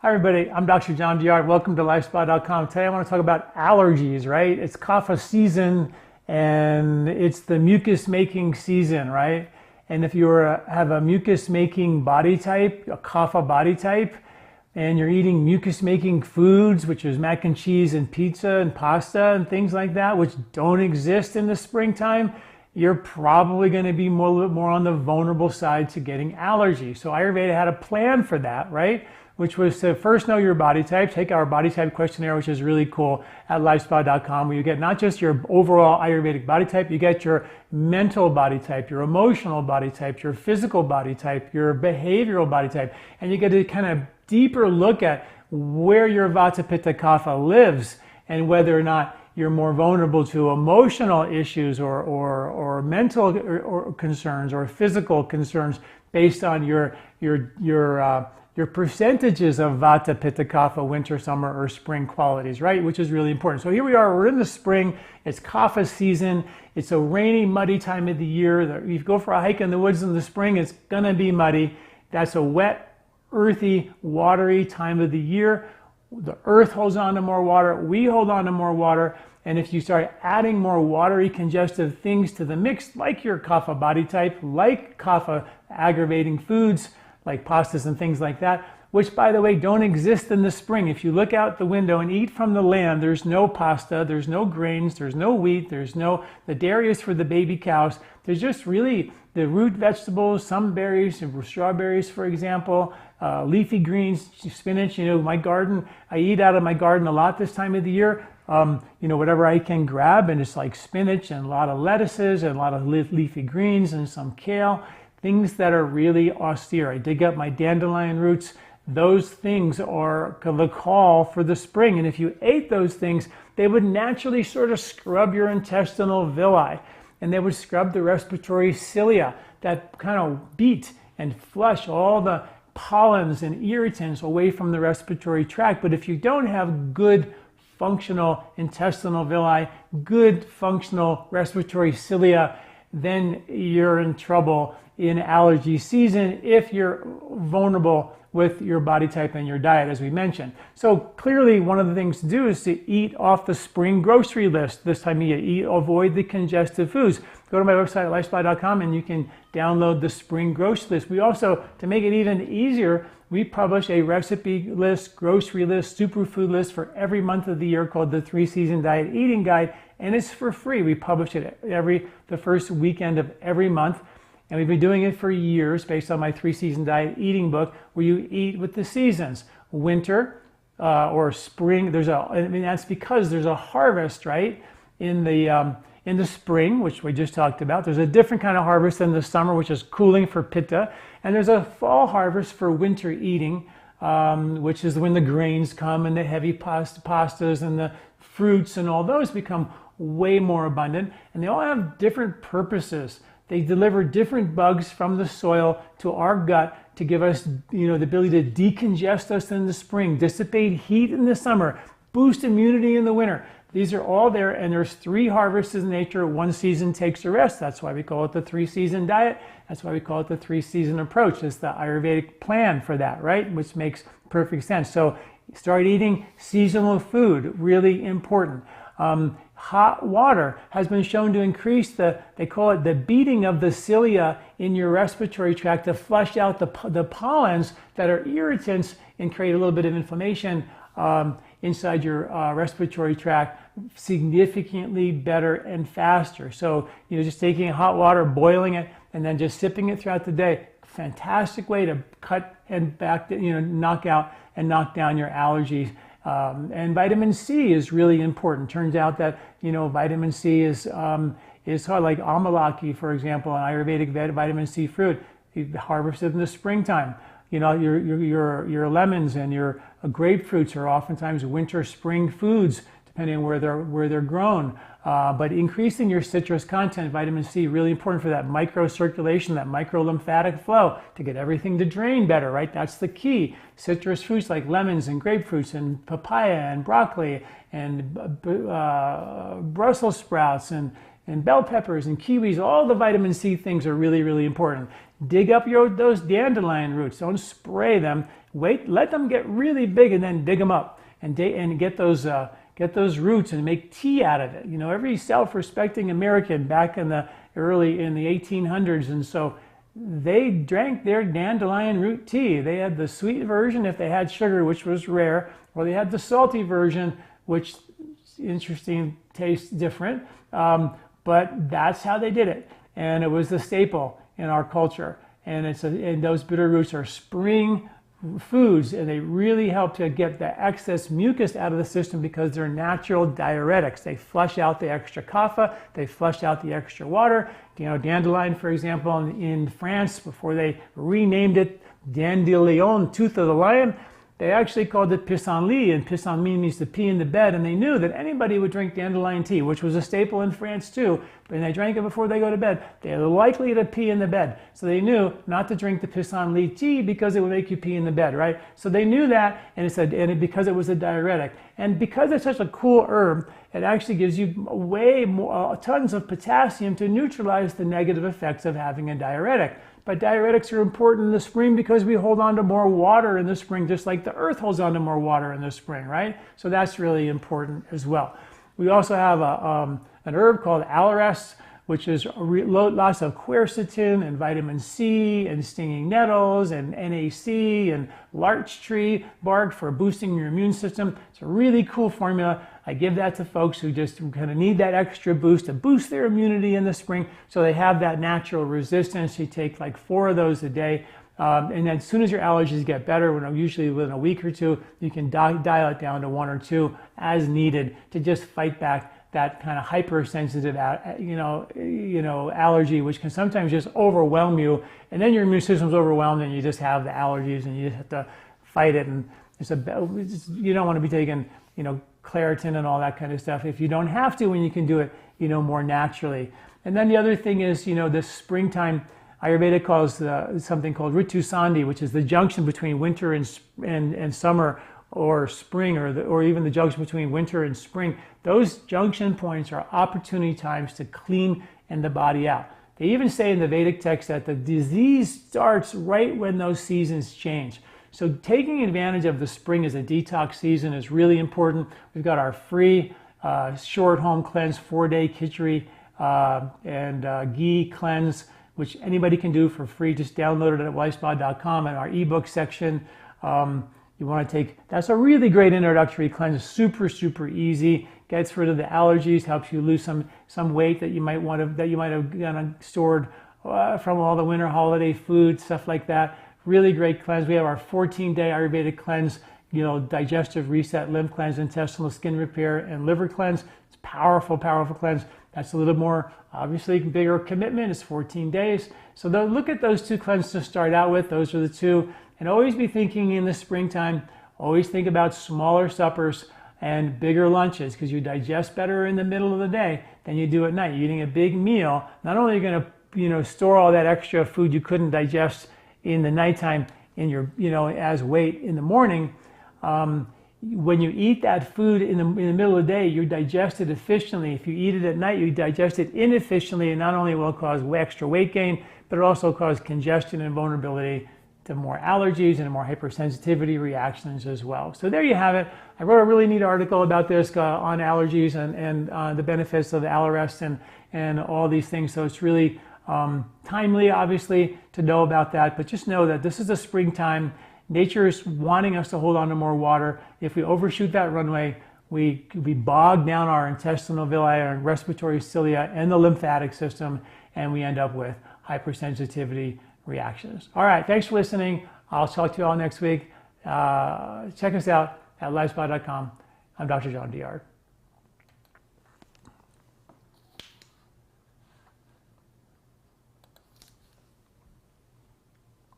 Hi everybody, I'm Dr. John Douillard. Welcome to LifeSpa.com. Today I want to talk about allergies, right? It's kapha season and it's the mucus making season, right? And if you have a mucus making body type, a kapha body type, and you're eating mucus making foods, which is mac and cheese and pizza and pasta and things like that, which don't exist in the springtime, you're probably going to be a little bit more on the vulnerable side to getting allergies. So Ayurveda had a plan for that, right? Which was to first know your body type, take our body type questionnaire, which is really cool, at LifeSpa.com, where you get not just your overall Ayurvedic body type, you get your mental body type, your emotional body type, your physical body type, your behavioral body type, and you get a kind of deeper look at where your Vata Pitta Kapha lives and whether or not you're more vulnerable to emotional issues or mental or concerns or physical concerns based on your percentages of Vata, Pitta, Kapha, winter, summer, or spring qualities, right? Which is really important. So here we are, we're in the spring, it's Kapha season, it's a rainy, muddy time of the year. If you go for a hike in the woods in the spring, it's gonna be muddy. That's a wet, earthy, watery time of the year. The earth holds on to more water, we hold on to more water, and if you start adding more watery, congestive things to the mix, like your Kapha body type, like Kapha aggravating foods, like pastas and things like that, which by the way don't exist in the spring. If you look out the window and eat from the land, there's no pasta, there's no grains, there's no wheat, the dairy is for the baby cows. There's just really the root vegetables, some berries, strawberries for example, leafy greens, spinach. You know, my garden, I eat out of my garden a lot this time of the year. You know, whatever I can grab, and it's like spinach and a lot of lettuces and a lot of leafy greens and some kale. Things that are really austere. I dig up my dandelion roots. Those things are the call for the spring. And if you ate those things, they would naturally sort of scrub your intestinal villi. And they would scrub the respiratory cilia that kind of beat and flush all the pollens and irritants away from the respiratory tract. But if you don't have good functional intestinal villi, good functional respiratory cilia, then you're in trouble in allergy season if you're vulnerable with your body type and your diet, as we mentioned. So clearly one of the things to do is to eat off the spring grocery list this time of year. Avoid the congestive foods. Go to my website at lifespa.com and you can download the spring grocery list. We also, to make it even easier, we publish a recipe list, grocery list, superfood list for every month of the year called the 3-Season Diet Eating Guide, and it's for free. We publish it the first weekend of every month. And we've been doing it for years based on my 3-Season Diet Eating book, where you eat with the seasons. Winter or spring, that's because there's a harvest, right? In the spring, which we just talked about. There's a different kind of harvest than the summer, which is cooling for Pitta. And there's a fall harvest for winter eating, which is when the grains come and the heavy pastas and the fruits and all those become way more abundant. And they all have different purposes. They deliver different bugs from the soil to our gut to give us, the ability to decongest us in the spring, dissipate heat in the summer, boost immunity in the winter. These are all there, and there's 3 harvests in nature. 1 season takes a rest. That's why we call it the 3-Season Diet. That's why we call it the 3-Season approach. It's the Ayurvedic plan for that, right? Which makes perfect sense. So start eating seasonal food, really important. Hot water has been shown to increase they call it the beating of the cilia in your respiratory tract to flush out the pollens that are irritants and create a little bit of inflammation inside your respiratory tract significantly better and faster. So, just taking hot water, boiling it, and then just sipping it throughout the day, fantastic way to cut and knock out and knock down your allergies. And vitamin C is really important. Turns out that vitamin C is like amalaki, for example, an Ayurvedic vitamin C fruit, harvested in the springtime. Your lemons and your grapefruits are oftentimes winter spring foods, depending on where they're grown. But increasing your citrus content, vitamin C, really important for that microcirculation, that microlymphatic flow, to get everything to drain better, right? That's the key. Citrus fruits like lemons and grapefruits and papaya and broccoli and Brussels sprouts and bell peppers and kiwis, all the vitamin C things are really, really important. Dig up those dandelion roots. Don't spray them. let them get really big and then dig them up and get those roots and make tea out of it. You know, every self-respecting American back in the 1800s, and so they drank their dandelion root tea. They had the sweet version if they had sugar, which was rare, or they had the salty version, which, interesting, tastes different. But that's how they did it, and it was the staple in our culture. And and those bitter roots are spring foods, and they really help to get the excess mucus out of the system because they're natural diuretics. They flush out the extra kapha, they flush out the extra water. You know, dandelion, for example, in France, before they renamed it Dandelion, tooth of the lion, they actually called it pissenlit, and pissenlit means to pee in the bed, and they knew that anybody would drink dandelion tea, which was a staple in France too, but they drank it before they go to bed. They were likely to pee in the bed, so they knew not to drink the pissenlit tea because it would make you pee in the bed, right? So they knew that, and because it was a diuretic. And because it's such a cool herb, it actually gives you way more, tons of potassium to neutralize the negative effects of having a diuretic. But diuretics are important in the spring because we hold on to more water in the spring, just like the earth holds on to more water in the spring, right? So that's really important as well. We also have an herb called Allergy, which is lots of quercetin and vitamin C and stinging nettles and NAC and larch tree bark for boosting your immune system. It's a really cool formula. I give that to folks who just kind of need that extra boost to boost their immunity in the spring so they have that natural resistance. You take like 4 of those a day. And then as soon as your allergies get better, usually within a week or 2, you can dial it down to 1 or 2 as needed to just fight back that kind of hypersensitive, allergy, which can sometimes just overwhelm you. And then your immune system's overwhelmed and you just have the allergies and you just have to fight it. And you don't want to be taking, Claritin and all that kind of stuff if you don't have to, when you can do it, more naturally. And then the other thing is, this springtime, Ayurveda calls something called Ritu Sandhi, which is the junction between winter and summer, or spring, or even the junction between winter and spring. Those junction points are opportunity times to clean the body out. They even say in the Vedic text that the disease starts right when those seasons change. So taking advantage of the spring as a detox season is really important. We've got our free short home cleanse 4-day khichdi and ghee cleanse, which anybody can do for free. Just download it at LifeSpa.com in our ebook section. You want to that's a really great introductory cleanse, super easy, gets rid of the allergies, helps you lose some weight that you might have stored from all the winter holiday food, stuff like that. Really great cleanse. We have our 14-day Ayurvedic cleanse, digestive reset, lymph cleanse, intestinal skin repair, and liver cleanse. It's powerful cleanse. That's a little more, obviously, bigger commitment. It's 14 days. So look at those 2 cleanses to start out with. Those are the 2. And always be thinking in the springtime, always think about smaller suppers and bigger lunches, because you digest better in the middle of the day than you do at night. You're eating a big meal. Not only are you going to, store all that extra food you couldn't digest in the nighttime in your, as weight in the morning, when you eat that food in the middle of the day, you digest it efficiently. If you eat it at night, you digest it inefficiently, and not only will it cause extra weight gain, but it also causes congestion and vulnerability to more allergies and more hypersensitivity reactions as well. So there you have it. I wrote a really neat article about this on allergies and the benefits of the Allergy and all these things. So it's really timely, obviously, to know about that, but just know that this is a springtime. Nature is wanting us to hold on to more water. If we overshoot that runway, we bog down our intestinal villi, our respiratory cilia, and the lymphatic system, and we end up with hypersensitivity reactions. All right, thanks for listening. I'll talk to you all next week. Check us out at LifeSpa.com. I'm Dr. John Douillard.